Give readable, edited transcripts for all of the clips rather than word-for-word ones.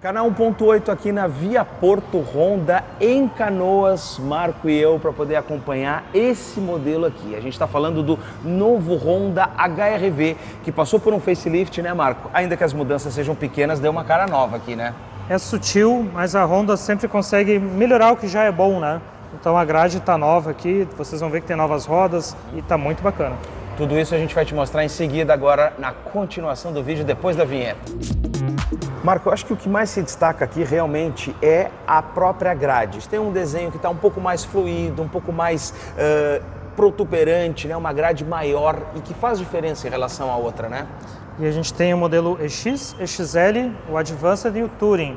Canal 1.8 aqui na Via Porto Honda, em Canoas, Marco e eu, para poder acompanhar esse modelo aqui. A gente está falando do novo Honda HR-V, que passou por um facelift, né, Marco? Ainda que as mudanças sejam pequenas, deu uma cara nova aqui, né? É sutil, mas a Honda sempre consegue melhorar o que já é bom, né? Então a grade está nova aqui, vocês vão ver que tem novas rodas e está muito bacana. Tudo isso a gente vai te mostrar em seguida, agora na continuação do vídeo, depois da vinheta. Marco, eu acho que o que mais se destaca aqui realmente é a própria grade. Tem um desenho que está um pouco mais fluido, um pouco mais protuberante, né? Uma grade maior e que faz diferença em relação à outra, né? E a gente tem o modelo EX, EXL, o Advanced e o Touring.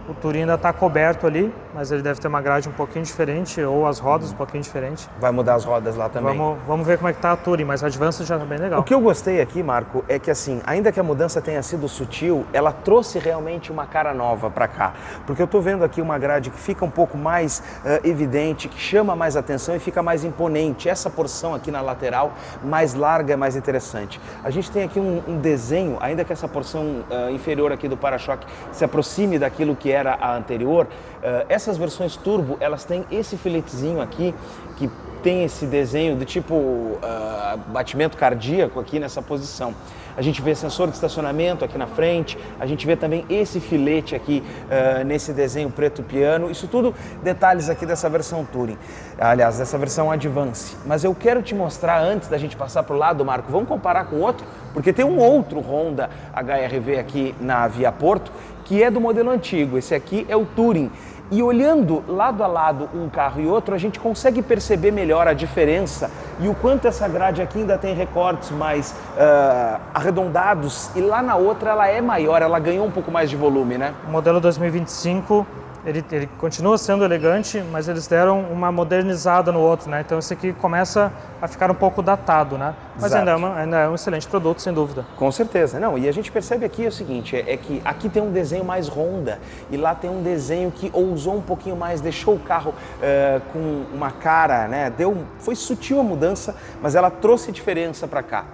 O Touring ainda está coberto ali, mas ele deve ter uma grade um pouquinho diferente, ou as rodas um pouquinho diferente. Vai mudar as rodas lá também. Vamos ver como é que está a Touring, mas a Advanced já está bem legal. O que eu gostei aqui, Marco, é que assim, ainda que a mudança tenha sido sutil, ela trouxe realmente uma cara nova para cá. Porque eu estou vendo aqui uma grade que fica um pouco mais evidente, que chama mais atenção e fica mais imponente. Essa porção aqui na lateral, mais larga, é mais interessante. A gente tem aqui um desenho, ainda que essa porção inferior aqui do para-choque se aproxime daquilo que era a anterior, essas versões turbo, elas têm esse filetezinho aqui, que tem esse desenho do tipo batimento cardíaco aqui nessa posição. A gente vê sensor de estacionamento aqui na frente, a gente vê também esse filete aqui nesse desenho preto piano, isso tudo detalhes aqui dessa versão Touring, aliás, dessa versão Advance. Mas eu quero te mostrar, antes da gente passar para o lado, Marco, vamos comparar com o outro, porque tem um outro Honda HR-V aqui na Via Porto, que é do modelo antigo, esse aqui é o Touring. E olhando lado a lado um carro e outro, a gente consegue perceber melhor a diferença e o quanto essa grade aqui ainda tem recortes mais arredondados e lá na outra ela é maior, ela ganhou um pouco mais de volume, né? O modelo 2025, ele continua sendo elegante, mas eles deram uma modernizada no outro, né? Então esse aqui começa a ficar um pouco datado, né? Mas ainda é um excelente produto, sem dúvida. Com certeza. Não, e a gente percebe aqui o seguinte, é que aqui tem um desenho mais Honda e lá tem um desenho que ousou um pouquinho mais, deixou o carro com uma cara, né? Foi sutil a mudança, mas ela trouxe diferença para cá.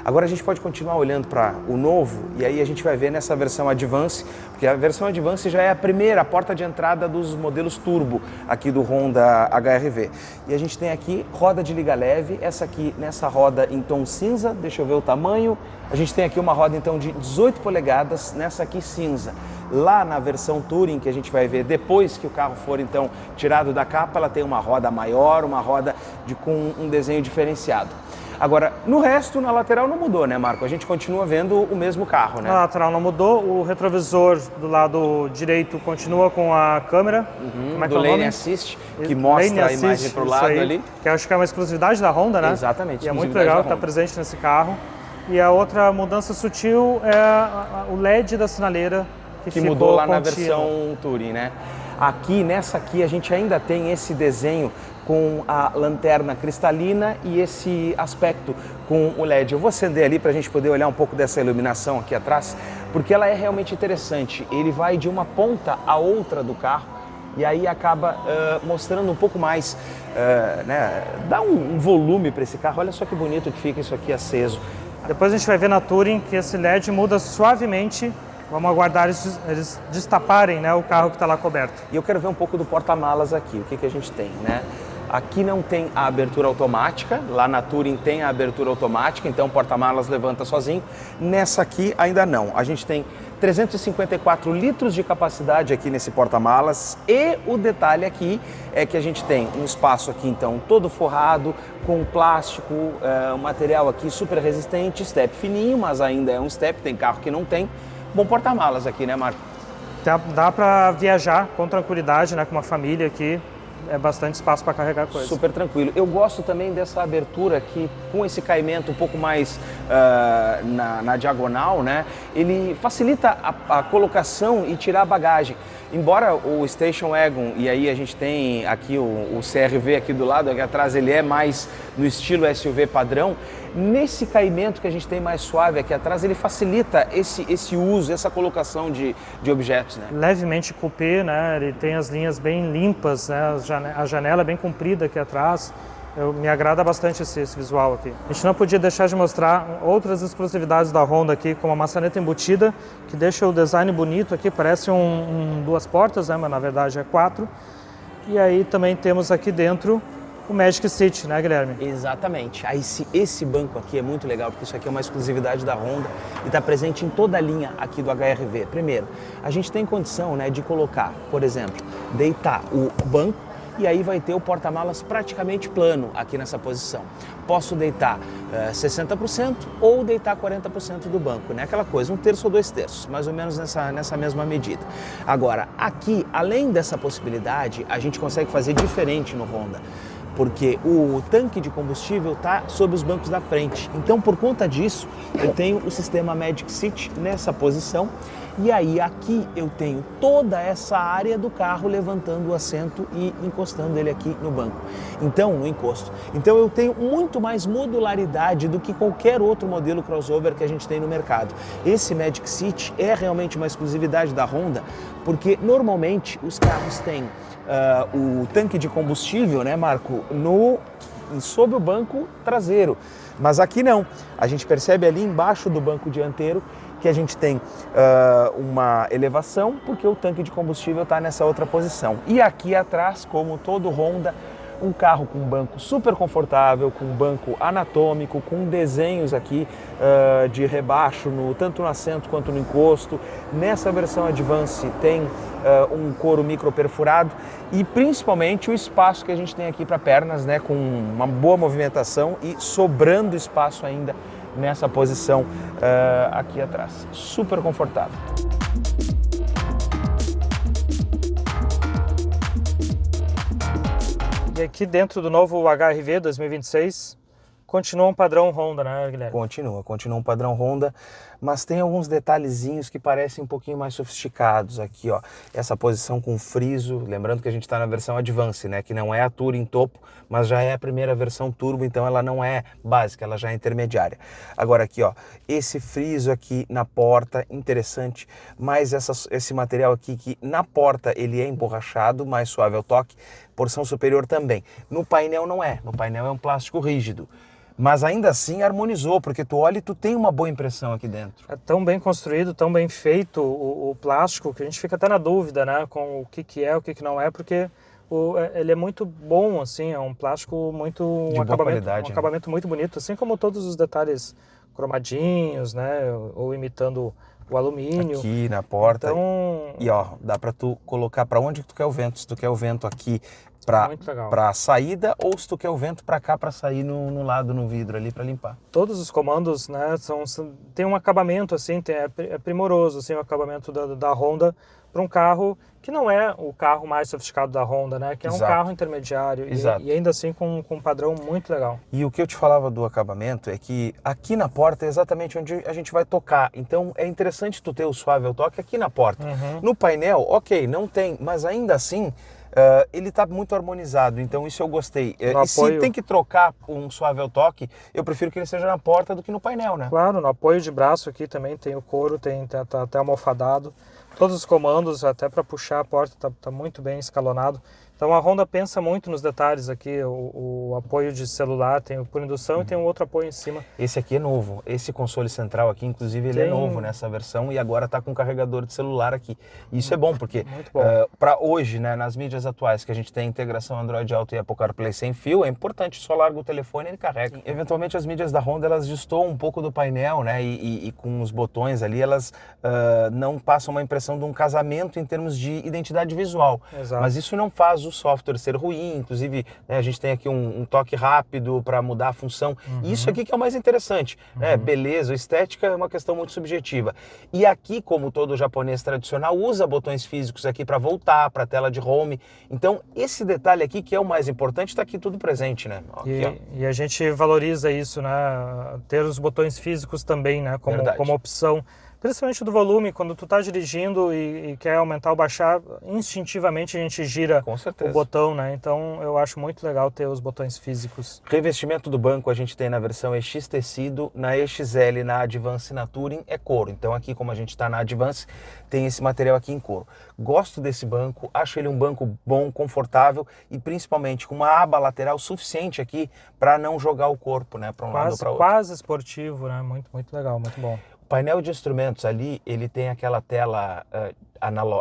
Agora a gente pode continuar olhando para o novo e aí a gente vai ver nessa versão Advance, porque a versão Advance já é a primeira, a porta de entrada dos modelos turbo aqui do Honda HR-V. E a gente tem aqui roda de liga leve, essa aqui nessa roda em tom cinza, deixa eu ver o tamanho. A gente tem aqui uma roda então de 18 polegadas, nessa aqui cinza. Lá na versão Touring, que a gente vai ver depois que o carro for então tirado da capa, ela tem uma roda maior, uma roda com um desenho diferenciado. Agora, no resto, na lateral não mudou, né, Marco? A gente continua vendo o mesmo carro, né? Na lateral não mudou, o retrovisor do lado direito continua com a câmera. Como é que do é o nome? Lane Assist, que mostra a imagem para o lado aí, ali. Que acho que é uma exclusividade da Honda, né? Exatamente. E é muito legal estar presente nesse carro. E a outra mudança sutil é o LED da sinaleira, que mudou lá na versão Touring, né? Aqui, nessa aqui, a gente ainda tem esse desenho com a lanterna cristalina e esse aspecto com o LED. Eu vou acender ali para a gente poder olhar um pouco dessa iluminação aqui atrás, porque ela é realmente interessante. Ele vai de uma ponta a outra do carro e aí acaba mostrando um pouco mais, né? Dá um volume para esse carro. Olha só que bonito que fica isso aqui aceso. Depois a gente vai ver na Touring que esse LED muda suavemente. Vamos aguardar eles destaparem, né, o carro que está lá coberto. E eu quero ver um pouco do porta-malas aqui, o que a gente tem, né? Aqui não tem a abertura automática, lá na Touring tem a abertura automática, então o porta-malas levanta sozinho. Nessa aqui ainda não. A gente tem 354 litros de capacidade aqui nesse porta-malas e o detalhe aqui é que a gente tem um espaço aqui então todo forrado com plástico, um material aqui super resistente, step fininho, mas ainda é um step, tem carro que não tem. Bom porta-malas aqui, né, Marco? Dá para viajar com tranquilidade, né, com uma família aqui. É bastante espaço para carregar coisas. Super tranquilo. Eu gosto também dessa abertura aqui, com esse caimento um pouco mais na diagonal, né? Ele facilita a colocação e tirar a bagagem. Embora o Station Wagon, e aí a gente tem aqui o CR-V aqui do lado, aqui atrás ele é mais no estilo SUV padrão, nesse caimento que a gente tem mais suave aqui atrás, ele facilita esse uso, essa colocação de objetos, né? Levemente coupé, né? Ele tem as linhas bem limpas, né? A janela é bem comprida aqui atrás. Me agrada bastante esse visual aqui. A gente não podia deixar de mostrar outras exclusividades da Honda aqui, como a maçaneta embutida, que deixa o design bonito aqui, parece duas portas, né, mas na verdade é 4. E aí também temos aqui dentro o Magic Seat, né, Guilherme? Exatamente. Aí esse banco aqui é muito legal, porque isso aqui é uma exclusividade da Honda e está presente em toda a linha aqui do HR-V. Primeiro, a gente tem condição, né, de colocar, por exemplo, deitar o banco e aí vai ter o porta-malas praticamente plano aqui nessa posição. Posso deitar 60% ou deitar 40% do banco, né? Aquela coisa, 1/3 ou 2/3, mais ou menos nessa mesma medida. Agora, aqui, além dessa possibilidade, a gente consegue fazer diferente no Honda, porque o tanque de combustível está sob os bancos da frente. Então, por conta disso, eu tenho o sistema Magic Seat nessa posição e aí aqui eu tenho toda essa área do carro levantando o assento e encostando ele aqui no banco. Então, no encosto. Então, eu tenho muito mais modularidade do que qualquer outro modelo crossover que a gente tem no mercado. Esse Magic Seat é realmente uma exclusividade da Honda, porque normalmente os carros têm o tanque de combustível, né, Marco, sob o banco traseiro, mas aqui não. A gente percebe ali embaixo do banco dianteiro que a gente tem uma elevação, porque o tanque de combustível está nessa outra posição. E aqui atrás, como todo Honda, um carro com banco super confortável, com banco anatômico, com desenhos aqui de rebaixo, tanto no assento quanto no encosto. Nessa versão Advance tem um couro micro perfurado e principalmente o espaço que a gente tem aqui para pernas, né, com uma boa movimentação e sobrando espaço ainda nessa posição aqui atrás. Super confortável. E aqui dentro do novo HR-V 2026, continua um padrão Honda, né, Guilherme? Continua um padrão Honda, mas tem alguns detalhezinhos que parecem um pouquinho mais sofisticados aqui, ó. Essa posição com friso, lembrando que a gente está na versão Advance, né, que não é a Touring topo, mas já é a primeira versão turbo, então ela não é básica, ela já é intermediária. Agora aqui, ó, esse friso aqui na porta, interessante, mas esse material aqui que na porta ele é emborrachado, mais suave ao toque, porção superior também. No painel não é, no painel é um plástico rígido. Mas ainda assim harmonizou, porque tu olha e tu tem uma boa impressão aqui dentro. É tão bem construído, tão bem feito o plástico, que a gente fica até na dúvida, né, com o que é, o que não é, porque ele é muito bom, assim, é um plástico muito... De boa qualidade, um acabamento muito bonito, assim como todos os detalhes cromadinhos, né, ou imitando o alumínio. Aqui na porta. Então... E ó, dá pra tu colocar pra onde tu quer o vento. Se tu quer o vento aqui pra saída ou se tu quer o vento pra cá pra sair no lado, no vidro ali pra limpar. Todos os comandos, né, tem um acabamento assim, é primoroso assim, o acabamento da Honda para um carro que não é o carro mais sofisticado da Honda, né, que é um carro intermediário e ainda assim com um padrão muito legal. E o que eu te falava do acabamento é que aqui na porta é exatamente onde a gente vai tocar, então é interessante tu ter o suave ao toque aqui na porta. No painel, ok, não tem, mas ainda assim ele está muito harmonizado, então isso eu gostei. E se tem que trocar um suave ao toque, eu prefiro que ele seja na porta do que no painel, né? Claro, no apoio de braço aqui também tem o couro, tá até almofadado. Todos os comandos, até para puxar a porta, tá muito bem escalonado. Então a Honda pensa muito nos detalhes aqui, o apoio de celular, tem o por indução e tem um outro apoio em cima. Esse aqui é novo, esse console central aqui, inclusive, ele é novo nessa versão e agora está com carregador de celular aqui. Isso é bom, porque para hoje, né, nas mídias atuais que a gente tem integração Android Auto e Apple CarPlay sem fio, é importante, só larga o telefone e ele carrega. Eventualmente as mídias da Honda, elas destoam um pouco do painel, né, e com os botões ali, elas não passam uma impressão de um casamento em termos de identidade visual. Exato. Mas isso não faz o software ser ruim, inclusive, né, a gente tem aqui um toque rápido para mudar a função. Isso aqui que é o mais interessante, né? Beleza, estética é uma questão muito subjetiva. E aqui, como todo japonês tradicional, usa botões físicos aqui para voltar para a tela de home. Então, esse detalhe aqui, que é o mais importante, está aqui tudo presente, né? Aqui, e a gente valoriza isso, né? Ter os botões físicos também, né? Como opção. Principalmente do volume, quando tu tá dirigindo e quer aumentar ou baixar, instintivamente a gente gira Com certeza. o botão, né? Então eu acho muito legal ter os botões físicos. Revestimento do banco a gente tem na versão EX tecido, na EXL, na Advance e na Touring é couro. Então aqui, como a gente está na Advance, tem esse material aqui em couro. Gosto desse banco, acho ele um banco bom, confortável e principalmente com uma aba lateral suficiente aqui para não jogar o corpo, né, para um lado ou para outro. Quase esportivo, né? Muito, muito legal, muito bom. O painel de instrumentos ali, ele tem aquela tela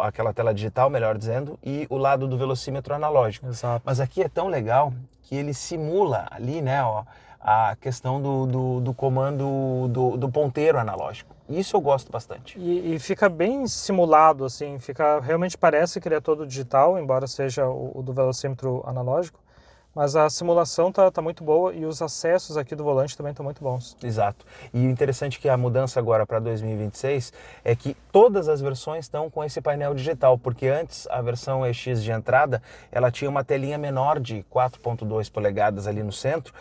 aquela tela digital, melhor dizendo, e o lado do velocímetro analógico. Exato. Mas aqui é tão legal que ele simula ali, né, ó, a questão do comando do ponteiro analógico. Isso eu gosto bastante. E fica bem simulado, assim, realmente parece que ele é todo digital, embora seja o do velocímetro analógico. Mas a simulação tá muito boa e os acessos aqui do volante também estão muito bons. Exato. E o interessante é que a mudança agora para 2026 é que todas as versões estão com esse painel digital, porque antes a versão EX de entrada, ela tinha uma telinha menor de 4.2 polegadas ali no centro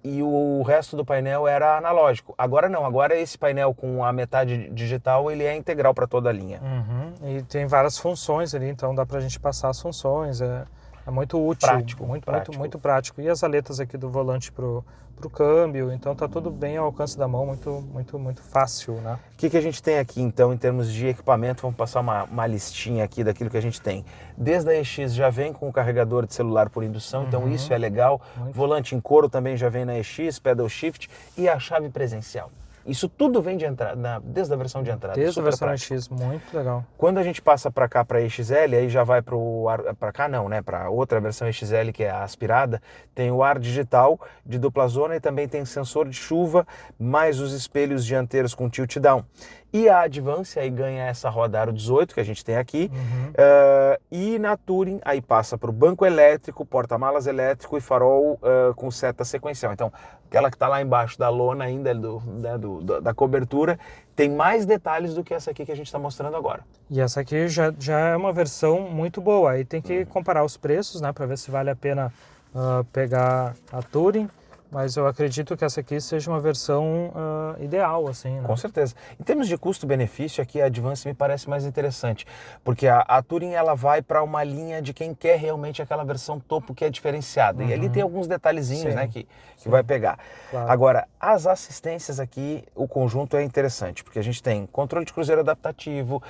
e o resto do painel era analógico. Agora não, agora esse painel com a metade digital, ele é integral para toda a linha. Uhum. E tem várias funções ali, então dá para a gente passar as funções, é muito útil, prático, muito prático. E as aletas aqui do volante pro câmbio, então tá tudo bem ao alcance da mão, muito fácil, né? O que a gente tem aqui então em termos de equipamento? Vamos passar uma listinha aqui daquilo que a gente tem. Desde a EX já vem com o carregador de celular por indução, então isso é legal. Volante em couro também já vem na EX, pedal shift e a chave presencial. Isso tudo vem de entrada, desde a versão de entrada. Desde a versão EX, muito legal. Quando a gente passa para cá, para EXL, aí já vai para cá não, né? Para outra versão EXL, que é a aspirada, tem o ar digital de dupla zona e também tem sensor de chuva, mais os espelhos dianteiros com tilt down. E a Advance aí ganha essa roda aro 18 que a gente tem aqui. E na Touring aí passa para o banco elétrico, porta-malas elétrico e farol com seta sequencial. Então, aquela que está lá embaixo da lona ainda, da cobertura, tem mais detalhes do que essa aqui que a gente está mostrando agora. E essa aqui já é uma versão muito boa. Aí tem que comparar os preços, né, para ver se vale a pena pegar a Touring. Mas eu acredito que essa aqui seja uma versão ideal, assim, né? Com certeza. Em termos de custo-benefício, aqui a Advance me parece mais interessante, porque a Touring ela vai para uma linha de quem quer realmente aquela versão topo que é diferenciada. E ali tem alguns detalhezinhos, né, que vai pegar. Claro. Agora, as assistências aqui, o conjunto é interessante, porque a gente tem controle de cruzeiro adaptativo,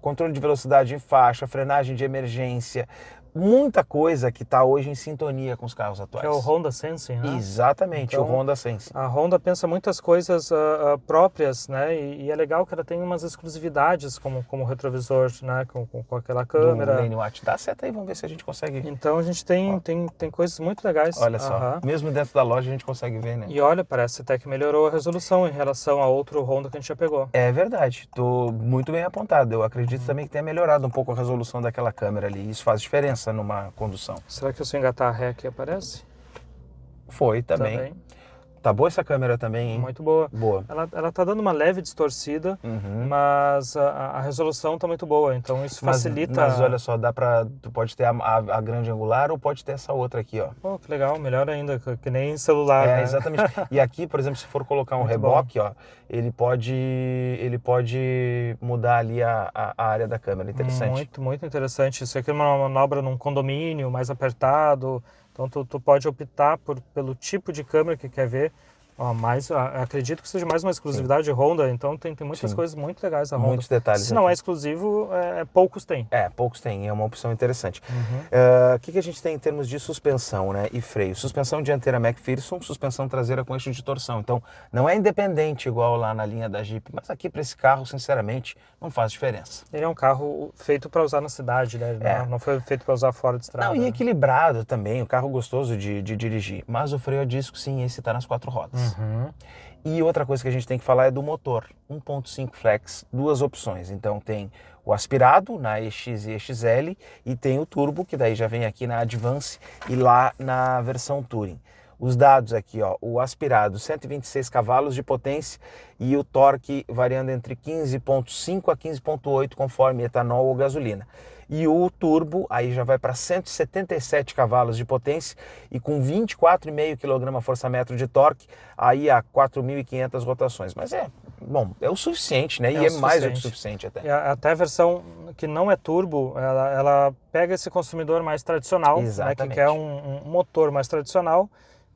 controle de velocidade em faixa, frenagem de emergência, muita coisa que está hoje em sintonia com os carros atuais. Que é o Honda Sensing, né? Exatamente, então, o Honda Sensing. A Honda pensa muitas coisas próprias, né? E é legal que ela tem umas exclusividades, como o retrovisor, né? Com aquela câmera. Do Lane Watch. Dá seta aí, vamos ver se a gente consegue. Então a gente tem coisas muito legais. Olha só, mesmo dentro da loja a gente consegue ver, né? E olha, parece até que melhorou a resolução em relação a outro Honda que a gente já pegou. É verdade, tô muito bem apontado. Eu acredito também que tenha melhorado um pouco a resolução daquela câmera ali. Isso faz diferença numa condução. Será que se eu engatar a ré aqui aparece? Foi também. Tá boa essa câmera também, hein? Muito boa. Boa. Ela tá dando uma leve distorcida, mas a resolução tá muito boa, então isso facilita... Mas olha só, tu pode ter a grande angular ou pode ter essa outra aqui, ó. Pô, que legal, melhor ainda, que nem celular, né? Exatamente. E aqui, por exemplo, se for colocar um reboque, ó, ele pode mudar ali a área da câmera. Interessante. Muito interessante. Isso aqui é uma manobra num condomínio mais apertado. Então tu pode optar pelo tipo de câmera que quer ver. Acredito que seja mais uma exclusividade Honda, então tem muitas coisas muito legais da Honda. Muitos detalhes. Se não é exclusivo, poucos tem. Poucos tem, é uma opção interessante. O que a gente tem em termos de suspensão, né, e freio? Suspensão dianteira McPherson, suspensão traseira com eixo de torção. Então, não é independente igual lá na linha da Jeep, mas aqui para esse carro, sinceramente, não faz diferença. Ele é um carro feito para usar na cidade, né? Não foi feito para usar fora de estrada. Não, e equilibrado também, um carro gostoso de dirigir. Mas o freio a disco, sim, esse está nas 4 rodas. E outra coisa que a gente tem que falar é do motor, 1.5 flex, 2 opções. Então tem o aspirado na EX e EXL e tem o turbo, que daí já vem aqui na Advance e lá na versão Touring. Os dados aqui, ó, o aspirado 126 cavalos de potência e o torque variando entre 15.5 a 15.8 conforme etanol ou gasolina. E o turbo aí já vai para 177 cavalos de potência e com 24,5 kgfm de torque, aí a 4.500 rotações. Mas bom, é o suficiente, né? É E o é mais do que o suficiente. suficiente até. E até a versão que não é turbo, ela pega esse consumidor mais tradicional, né, que quer um motor mais tradicional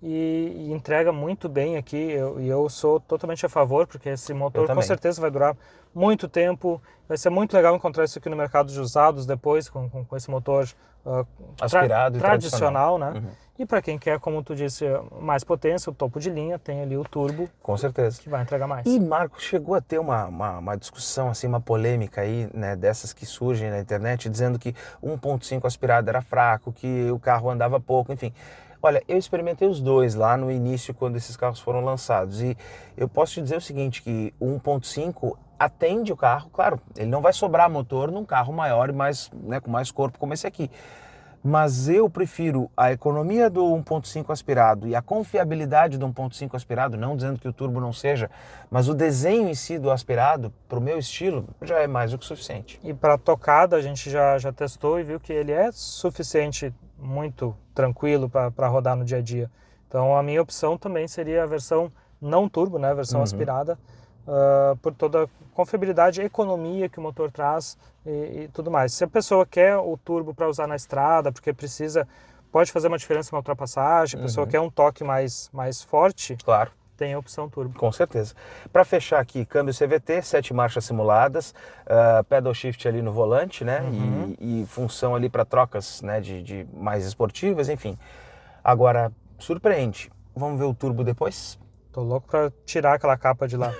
e entrega muito bem aqui. Eu sou totalmente a favor, porque esse motor com certeza vai durar muito tempo. Vai ser muito legal encontrar isso aqui no mercado de usados depois, com esse motor aspirado tradicional, né? Uhum. E para quem quer, como tu disse, mais potência, o topo de linha, tem ali o turbo. Com certeza. Que vai entregar mais. E, Marcos, chegou a ter uma discussão, assim, uma polêmica aí, né, dessas que surgem na internet, dizendo que 1.5 aspirado era fraco, que o carro andava pouco, enfim. Olha, eu experimentei os dois lá no início, quando esses carros foram lançados. E eu posso te dizer o seguinte, que o 1.5 atende o carro, claro, ele não vai sobrar motor num carro maior e mais, né, com mais corpo como esse aqui. Mas eu prefiro a economia do 1.5 aspirado e a confiabilidade do 1.5 aspirado, não dizendo que o turbo não seja, mas o desenho em si do aspirado, para o meu estilo, já é mais do que suficiente. E para tocada, a gente já testou e viu que ele é suficiente, muito tranquilo para rodar no dia a dia. Então a minha opção também seria a versão não turbo, né, a versão aspirada, por toda a confiabilidade e economia que o motor traz e tudo mais. Se a pessoa quer o turbo para usar na estrada, porque pode fazer uma diferença na ultrapassagem, a pessoa quer um toque mais forte, claro, tem a opção turbo. Com certeza. Para fechar aqui, câmbio CVT, 7 marchas simuladas, pedal shift ali no volante, né? E função ali para trocas, né, de mais esportivas, enfim. Agora, surpreende. Vamos ver o turbo depois? Tô louco para tirar aquela capa de lá.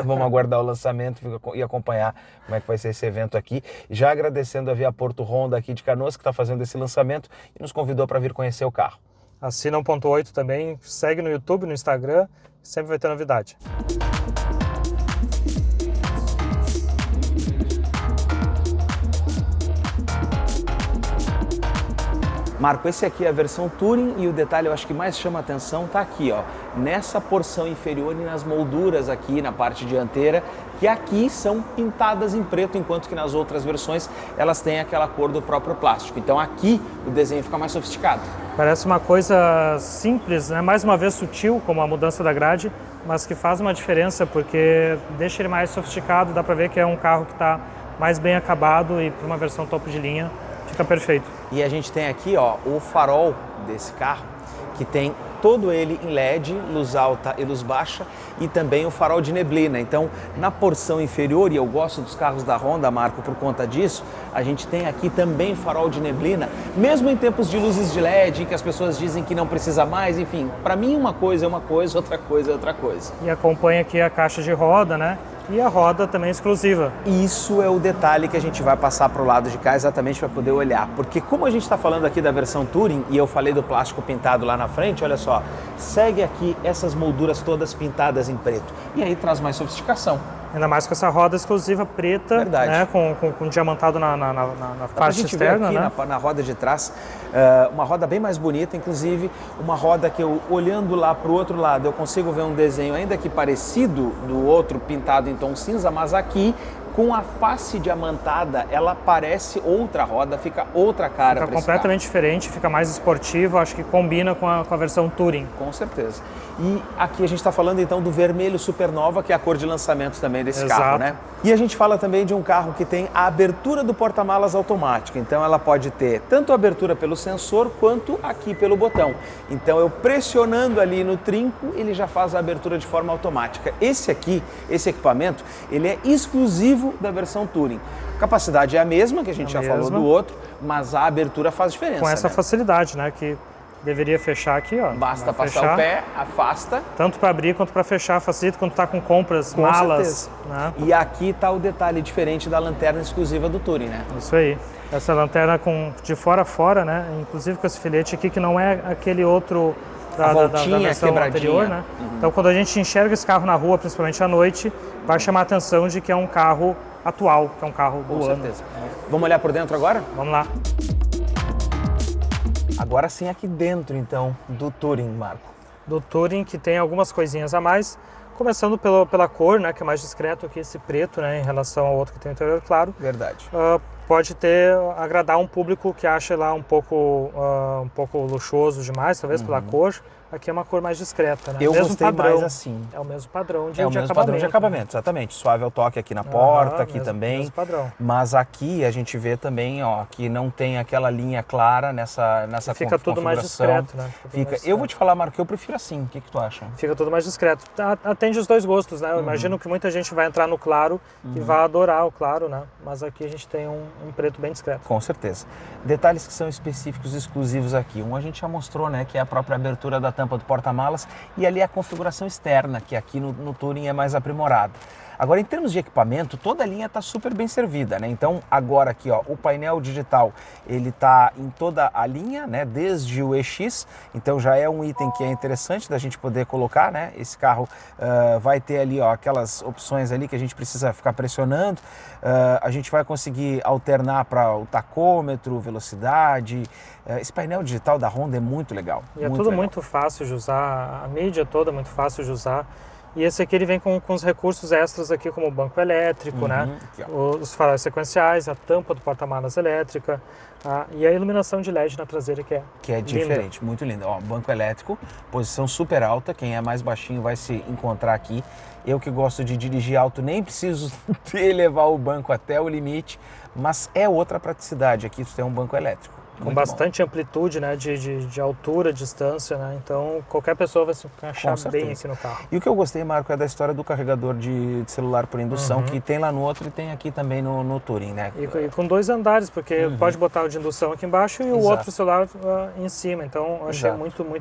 Vamos aguardar o lançamento e acompanhar como é que vai ser esse evento aqui. Já agradecendo a Via Porto Honda aqui de Canoas, que está fazendo esse lançamento e nos convidou para vir conhecer o carro. Assina 1.8 também, segue no YouTube, no Instagram, sempre vai ter novidade. Marco, esse aqui é a versão Touring e o detalhe eu acho que mais chama a atenção está aqui, ó, nessa porção inferior e nas molduras aqui na parte dianteira, que aqui são pintadas em preto, enquanto que nas outras versões elas têm aquela cor do próprio plástico. Então aqui o desenho fica mais sofisticado. Parece uma coisa simples, né? Mais uma vez sutil, como a mudança da grade, mas que faz uma diferença porque deixa ele mais sofisticado, dá para ver que é um carro que está mais bem acabado e para uma versão topo de linha fica perfeito. E a gente tem aqui, ó, o farol desse carro, que tem todo ele em LED, luz alta e luz baixa, e também o farol de neblina. Então, na porção inferior, e eu gosto dos carros da Honda, Marco, por conta disso, a gente tem aqui também farol de neblina, mesmo em tempos de luzes de LED, que as pessoas dizem que não precisa mais, enfim, para mim uma coisa é uma coisa, outra coisa é outra coisa. E acompanha aqui a caixa de roda, né? E a roda também exclusiva. Isso é o detalhe que a gente vai passar para o lado de cá exatamente para poder olhar. Porque como a gente está falando aqui da versão Touring e eu falei do plástico pintado lá na frente, olha só, segue aqui essas molduras todas pintadas em preto. E aí traz mais sofisticação. Ainda mais com essa roda exclusiva preta, né, com diamantado na parte externa, aqui, né? na roda de trás, uma roda bem mais bonita, inclusive uma roda que eu, olhando lá para o outro lado, eu consigo ver um desenho ainda que parecido do outro pintado em tom cinza, mas aqui com a face diamantada, ela parece outra roda, fica outra cara. Fica completamente diferente, fica mais esportivo, acho que combina com a versão Touring. Com certeza. E aqui a gente está falando então do vermelho Supernova, que é a cor de lançamento também desse carro, né? E a gente fala também de um carro que tem a abertura do porta-malas automático. Então ela pode ter tanto a abertura pelo sensor quanto aqui pelo botão. Então eu pressionando ali no trinco, ele já faz a abertura de forma automática. Esse aqui, esse equipamento, ele é exclusivo da versão Touring. A capacidade é a mesma, que a gente já falou do outro, mas a abertura faz diferença. Com essa facilidade, né? Que deveria fechar aqui, ó. Basta passar o pé, afasta. Tanto para abrir quanto para fechar, facilita quando está com compras, com malas. Certeza. Né? E aqui está o detalhe diferente da lanterna exclusiva do Touring, né? Isso aí. Essa lanterna de fora a fora, né? Inclusive com esse filete aqui, que não é aquele outro da versão anterior, né? Então quando a gente enxerga esse carro na rua, principalmente à noite, vai chamar a atenção de que é um carro atual, que é um carro do ano. Com certeza. Vamos olhar por dentro agora? Vamos lá. Agora sim aqui dentro, então, do Touring, Marco. Do Touring, que tem algumas coisinhas a mais, começando pela cor, né, que é mais discreto aqui, esse preto, né, em relação ao outro que tem o interior claro. Verdade. Pode agradar um público que acha lá um pouco luxuoso demais, talvez pela cor, Aqui é uma cor mais discreta, né? Eu mesmo gostei padrão, mais assim. É o mesmo padrão de É o mesmo padrão de acabamento, exatamente. Suave ao toque aqui na porta, aqui também. Mesmo padrão. Mas aqui a gente vê também, ó, que não tem aquela linha clara nessa Fica tudo mais discreto, né? Eu vou te falar, Marco, que eu prefiro assim. O que tu acha? Fica tudo mais discreto. Atende os dois gostos, né? Eu imagino que muita gente vai entrar no claro e vai adorar o claro, né? Mas aqui a gente tem um preto bem discreto. Com certeza. Detalhes que são específicos, exclusivos aqui. Um a gente já mostrou, né? Que é a própria abertura da tampa do porta-malas e ali a configuração externa, que aqui no Touring é mais aprimorada. Agora, em termos de equipamento, toda a linha está super bem servida, né? Então, agora aqui, ó, o painel digital, ele está em toda a linha, né? Desde o EX, então já é um item que é interessante da gente poder colocar, né? Esse carro vai ter ali, ó, aquelas opções ali que a gente precisa ficar pressionando. A gente vai conseguir alternar para o tacômetro, velocidade. Esse painel digital da Honda é muito legal. E é tudo muito fácil de usar, a mídia toda é muito fácil de usar. E esse aqui ele vem com os recursos extras aqui, como o banco elétrico, né? Aqui, Os faróis sequenciais, a tampa do porta-malas elétrica e a iluminação de LED na traseira que é diferente, linda. muito linda. Ó, banco elétrico, posição super alta, quem é mais baixinho vai se encontrar aqui. Eu que gosto de dirigir alto nem preciso levar o banco até o limite, mas é outra praticidade aqui, tu tem um banco elétrico. Com bastante amplitude, né, de altura, distância, né? Então qualquer pessoa vai se encaixar bem aqui no carro. E o que eu gostei, Marco, é da história do carregador de celular por indução, que tem lá no outro e tem aqui também no Touring, né? E com 2 andares, porque pode botar o de indução aqui embaixo e o outro celular em cima. Então eu achei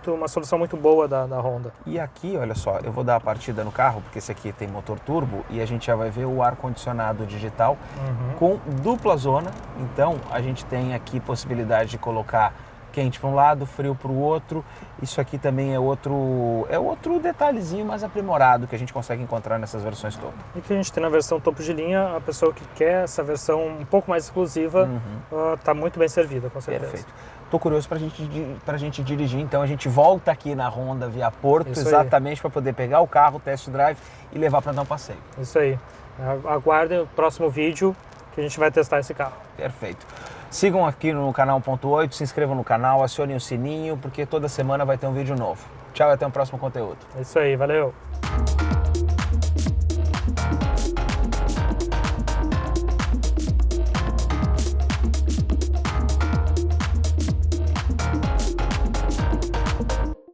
uma solução muito boa da Honda. E aqui, olha só, eu vou dar a partida no carro, porque esse aqui tem motor turbo e a gente já vai ver o ar-condicionado digital com dupla zona. Então a gente tem aqui possibilidade de colocar quente para um lado, frio para o outro. Isso aqui também é outro detalhezinho mais aprimorado que a gente consegue encontrar nessas versões topo. E que a gente tem na versão topo de linha, a pessoa que quer essa versão um pouco mais exclusiva está muito bem servida, com certeza. Perfeito. Estou curioso para a gente dirigir, então a gente volta aqui na Honda Via Porto, exatamente para poder pegar o carro, test drive e levar para dar um passeio. Isso aí. Aguardem o próximo vídeo que a gente vai testar esse carro. Perfeito. Sigam aqui no canal Ponto 8, se inscrevam no canal, acionem o sininho, porque toda semana vai ter um vídeo novo. Tchau e até o próximo conteúdo. É isso aí, valeu!